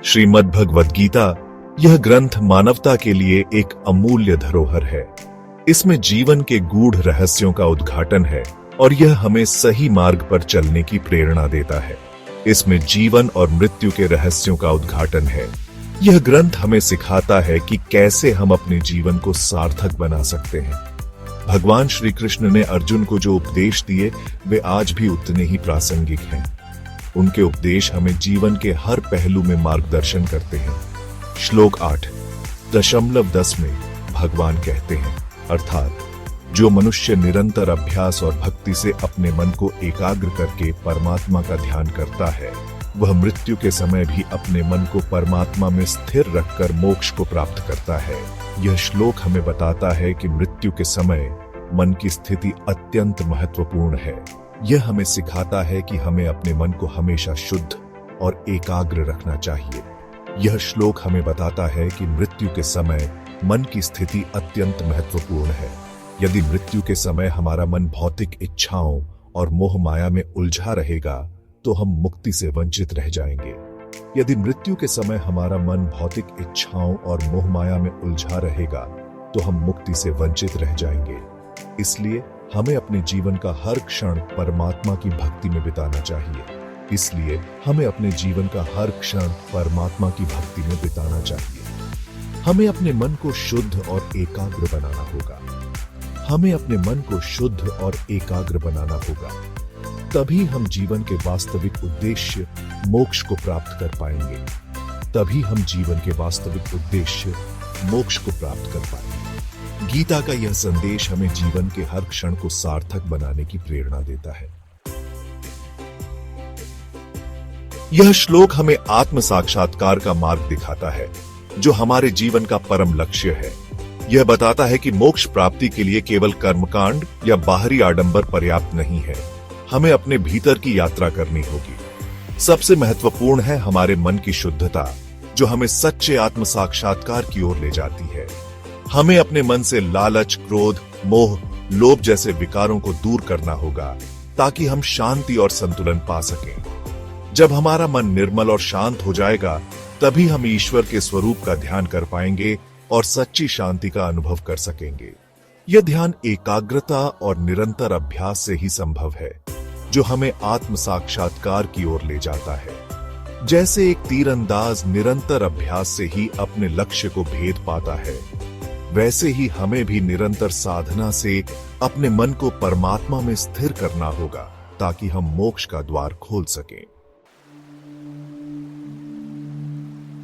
श्रीमद् भगवद गीता यह ग्रंथ मानवता के लिए एक अमूल्य धरोहर है। इसमें जीवन के गूढ़ रहस्यों का उद्घाटन है और यह हमें सही मार्ग पर चलने की प्रेरणा देता है। इसमें जीवन और मृत्यु के रहस्यों का उद्घाटन है। यह ग्रंथ हमें सिखाता है कि कैसे हम अपने जीवन को सार्थक बना सकते हैं। भगवान श्री कृष्ण ने अर्जुन को जो उपदेश दिए वे आज भी उतने ही प्रासंगिक हैं। उनके उपदेश हमें जीवन के हर पहलू में मार्गदर्शन करते हैं। श्लोक 8.10 में भगवान कहते हैं, अर्थात जो मनुष्य निरंतर अभ्यास और भक्ति से अपने मन को एकाग्र करके परमात्मा का ध्यान करता है, वह मृत्यु के समय भी अपने मन को परमात्मा में स्थिर रखकर मोक्ष को प्राप्त करता है। यह श्लोक हमें बताता है कि मृत्यु के समय मन की स्थिति अत्यंत महत्वपूर्ण है। यह हमें सिखाता है कि हमें अपने मन को हमेशा शुद्ध और एकाग्र रखना चाहिए। यह श्लोक हमें बताता है कि मृत्यु के समय मन की स्थिति अत्यंत महत्वपूर्ण है। यदि मृत्यु के समय हमारा मन भौतिक इच्छाओं और मोह माया में उलझा रहेगा तो हम मुक्ति से वंचित रह जाएंगे। यदि मृत्यु के समय हमारा मन भौतिक इच्छाओं और मोह माया में उलझा रहेगा तो हम मुक्ति से वंचित रह जाएंगे। इसलिए हमें अपने जीवन का हर क्षण परमात्मा की भक्ति में बिताना चाहिए। इसलिए हमें अपने जीवन का हर क्षण परमात्मा की भक्ति में बिताना चाहिए। हमें अपने मन को शुद्ध और एकाग्र बनाना होगा। हमें अपने मन को शुद्ध और एकाग्र बनाना होगा। तभी हम जीवन के वास्तविक उद्देश्य मोक्ष को प्राप्त कर पाएंगे। तभी हम जीवन के वास्तविक उद्देश्य मोक्ष को प्राप्त कर पाएंगे। गीता का यह संदेश हमें जीवन के हर क्षण को सार्थक बनाने की प्रेरणा देता है। यह श्लोक हमें आत्म साक्षात्कार का मार्ग दिखाता है, जो हमारे जीवन का परम लक्ष्य है। यह बताता है कि मोक्ष प्राप्ति के लिए केवल कर्मकांड या बाहरी आडंबर पर्याप्त नहीं है। हमें अपने भीतर की यात्रा करनी होगी। सबसे महत्वपूर्ण है हमारे मन की शुद्धता, जो हमें सच्चे आत्म साक्षात्कार की ओर ले जाती है। हमें अपने मन से लालच, क्रोध, मोह, लोभ जैसे विकारों को दूर करना होगा ताकि हम शांति और संतुलन पा सकें। जब हमारा मन निर्मल और शांत हो जाएगा तभी हम ईश्वर के स्वरूप का ध्यान कर पाएंगे और सच्ची शांति का अनुभव कर सकेंगे। यह ध्यान एकाग्रता और निरंतर अभ्यास से ही संभव है, जो हमें आत्म साक्षात्कार की ओर ले जाता है। जैसे एक तीरंदाज निरंतर अभ्यास से ही अपने लक्ष्य को भेद पाता है, वैसे ही हमें भी निरंतर साधना से अपने मन को परमात्मा में स्थिर करना होगा ताकि हम मोक्ष का द्वार खोल सकें।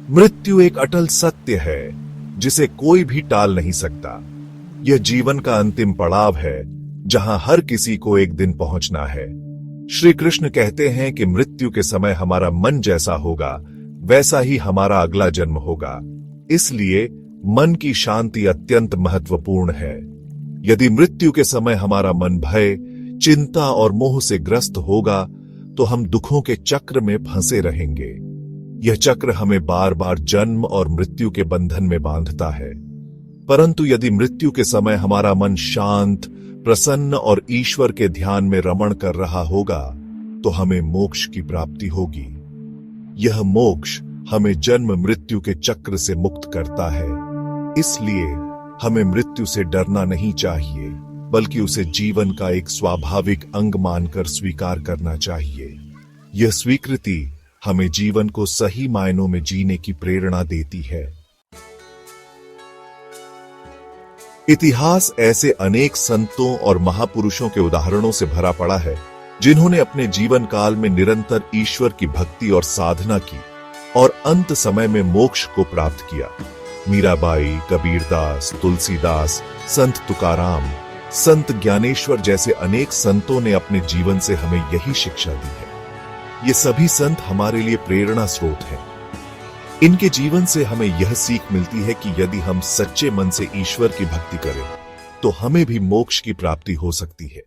मृत्यु एक अटल सत्य है जिसे कोई भी टाल नहीं सकता। यह जीवन का अंतिम पड़ाव है जहां हर किसी को एक दिन पहुंचना है। श्री कृष्ण कहते हैं कि मृत्यु के समय हमारा मन जैसा होगा वैसा ही हमारा अगला जन्म होगा। इसलिए मन की शांति अत्यंत महत्वपूर्ण है। यदि मृत्यु के समय हमारा मन भय, चिंता और मोह से ग्रस्त होगा तो हम दुखों के चक्र में फंसे रहेंगे। यह चक्र हमें बार बार जन्म और मृत्यु के बंधन में बांधता है। परंतु यदि मृत्यु के समय हमारा मन शांत, प्रसन्न और ईश्वर के ध्यान में रमण कर रहा होगा तो हमें मोक्ष की प्राप्ति होगी। यह मोक्ष हमें जन्म मृत्यु के चक्र से मुक्त करता है। इसलिए हमें मृत्यु से डरना नहीं चाहिए, बल्कि उसे जीवन का एक स्वाभाविक अंग मानकर स्वीकार करना चाहिए। यह स्वीकृति हमें जीवन को सही मायनों में जीने की प्रेरणा देती है। इतिहास ऐसे अनेक संतों और महापुरुषों के उदाहरणों से भरा पड़ा है, जिन्होंने अपने जीवन काल में निरंतर ईश्वर की भक्ति और साधना की और अंत समय में मोक्ष को प्राप्त किया। मीराबाई, कबीरदास, तुलसीदास, संत तुकाराम, संत ज्ञानेश्वर जैसे अनेक संतों ने अपने जीवन से हमें यही शिक्षा दी है। ये सभी संत हमारे लिए प्रेरणा स्रोत हैं। इनके जीवन से हमें यह सीख मिलती है कि यदि हम सच्चे मन से ईश्वर की भक्ति करें तो हमें भी मोक्ष की प्राप्ति हो सकती है।